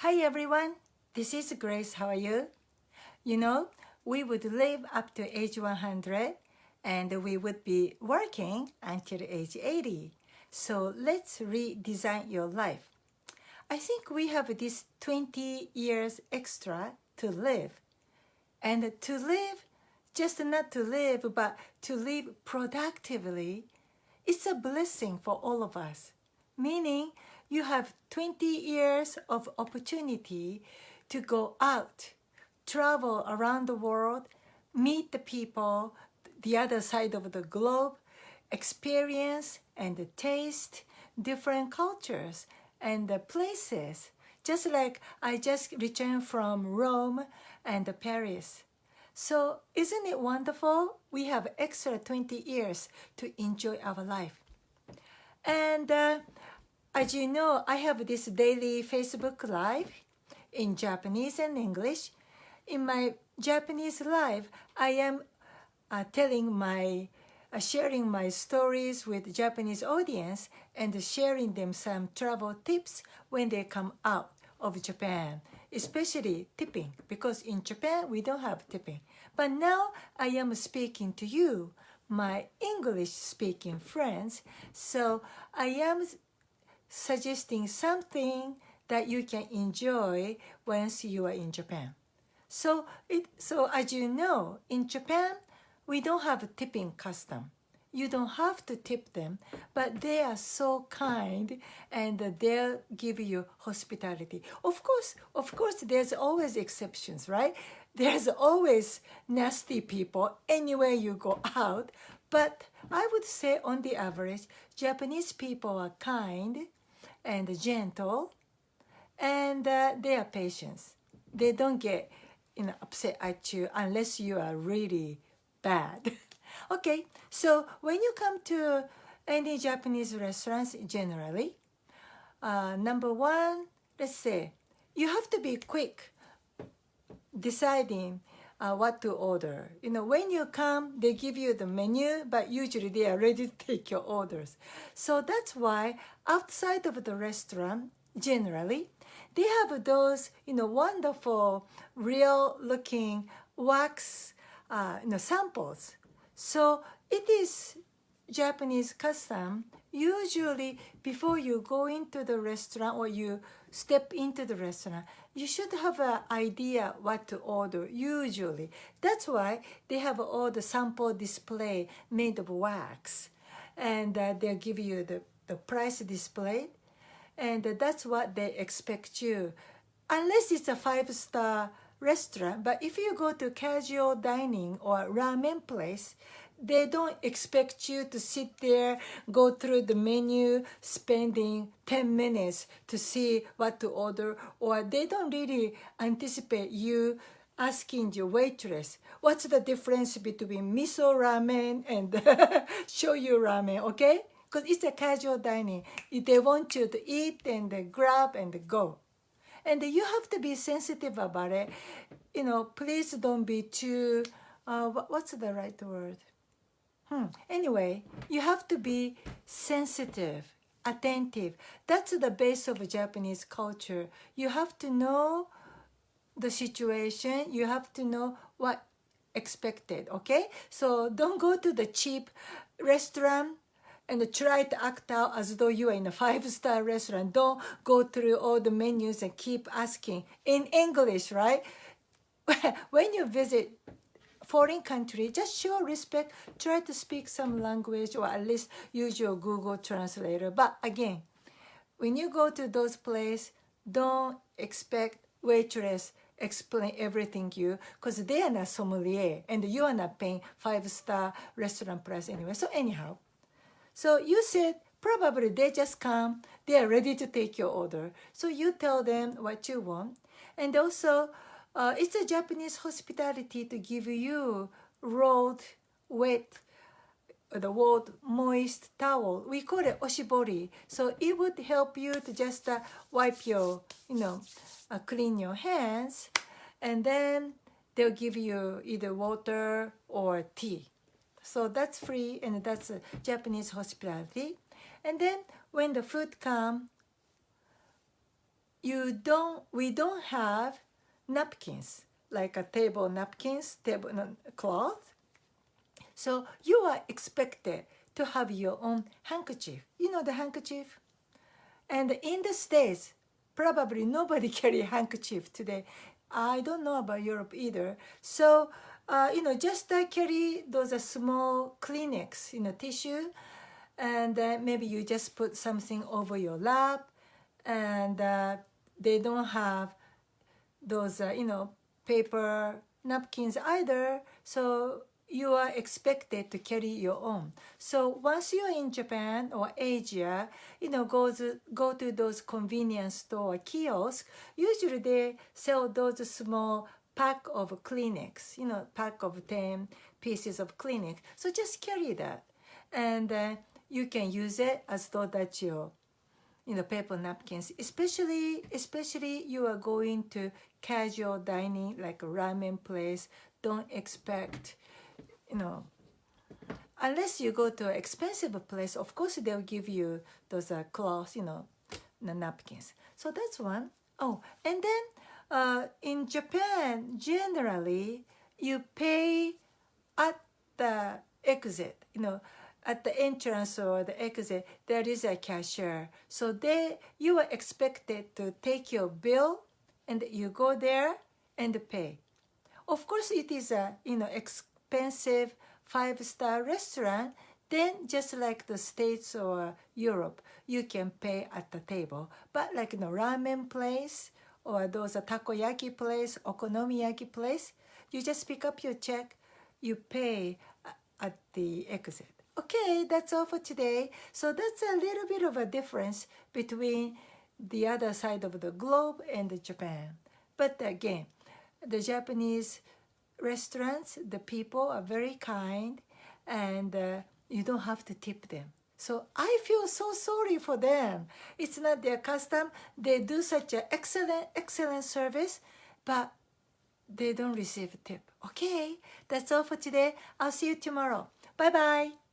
Hi everyone, this is Grace. How are you? You know, we would live up to age 100 and we would be working until age 80. So let's redesign your life. I think we have this 20 years extra to live. And to live, just not to live, but to live productively, it's a blessing for all of us. Meaning, you have 20 years of opportunity to go out, travel around the world, meet the people, the other side of the globe, experience and taste different cultures and places. Just like I just returned from Rome and Paris. So isn't it wonderful? We have extra 20 years to enjoy our life. And as you know, I have this daily Facebook Live in Japanese and English. In my Japanese live, I am sharing my stories with Japanese audience and sharing them some travel tips when they come out of Japan, especially tipping, because in Japan we don't have tipping. But now I am speaking to you, my English speaking friends, so I am suggesting something that you can enjoy once you are in Japan. So as you know, in Japan, we don't have a tipping custom. You don't have to tip them, but they are so kind and they'll give you hospitality. Of course, there's always exceptions, right? There's always nasty people anywhere you go out, but I would say on the average, Japanese people are kind and gentle, and they are patient. They don't get upset at you unless you are really bad. Okay, so when you come to any Japanese restaurants generally, number one, let's say, you have to be quick deciding what to order. When you come, they give you the menu, but usually they are ready to take your orders. So that's why outside of the restaurant, generally, they have those, wonderful, real-looking wax, samples. So it is Japanese custom. Usually, before you go into the restaurant or you step into the restaurant, you should have an idea what to order, usually. That's why they have all the sample display made of wax. And they'll give you the price display. And that's what they expect you. Unless it's a 5-star restaurant, but if you go to casual dining or ramen place, they don't expect you to sit there, go through the menu, spending 10 minutes to see what to order, or they don't really anticipate you asking your waitress, what's the difference between miso ramen and shoyu ramen, okay? Because it's a casual dining. They want you to eat and grab and go. And you have to be sensitive about it. Please don't be too, what's the right word? Anyway, you have to be sensitive, attentive. That's the base of Japanese culture. You have to know the situation. You have to know what expected, okay? So don't go to the cheap restaurant and try to act out as though you are in a 5-star restaurant. Don't go through all the menus and keep asking in English, right? When you visit foreign country, just show respect. Try to speak some language or at least use your Google Translator. But again, when you go to those places, don't expect waitress explain everything to you because they are not sommelier and you are not paying 5-star restaurant price anyway. So anyhow, so you said probably they just come, they are ready to take your order. So you tell them what you want. And also, it's a Japanese hospitality to give you rolled, wet, moist towel. We call it oshibori. So it would help you to just wipe your, clean your hands. And then they'll give you either water or tea. So that's free and that's a Japanese hospitality. And then when the food comes, we don't have napkins, like a table napkins, table cloth. So you are expected to have your own handkerchief. You know the handkerchief? And in the States, probably nobody carry handkerchief today. I don't know about Europe either. So, just carry those small Kleenex, tissue, and maybe you just put something over your lap, and they don't have those, paper napkins either. So you are expected to carry your own. So once you're in Japan or Asia, go to those convenience store kiosks. Usually they sell those small pack of Kleenex, pack of 10 pieces of Kleenex. So just carry that, and you can use it as though that's your paper napkins, especially you are going to casual dining like a ramen place. Don't expect, unless you go to an expensive place, of course they'll give you those cloths, the napkins. So that's one. Oh, and then in Japan, generally you pay at the exit, at the entrance or the exit, there is a cashier. So you are expected to take your bill, and you go there and pay. Of course, it is a expensive 5-star restaurant. Then just like the States or Europe, you can pay at the table. But like ramen place or those takoyaki place, okonomiyaki place, you just pick up your check, you pay at the exit. Okay, that's all for today. So that's a little bit of a difference between the other side of the globe and Japan. But again, the Japanese restaurants, the people are very kind, and you don't have to tip them. So I feel so sorry for them. It's not their custom. They do such an excellent service, but they don't receive a tip. Okay, that's all for today. I'll see you tomorrow. Bye-bye.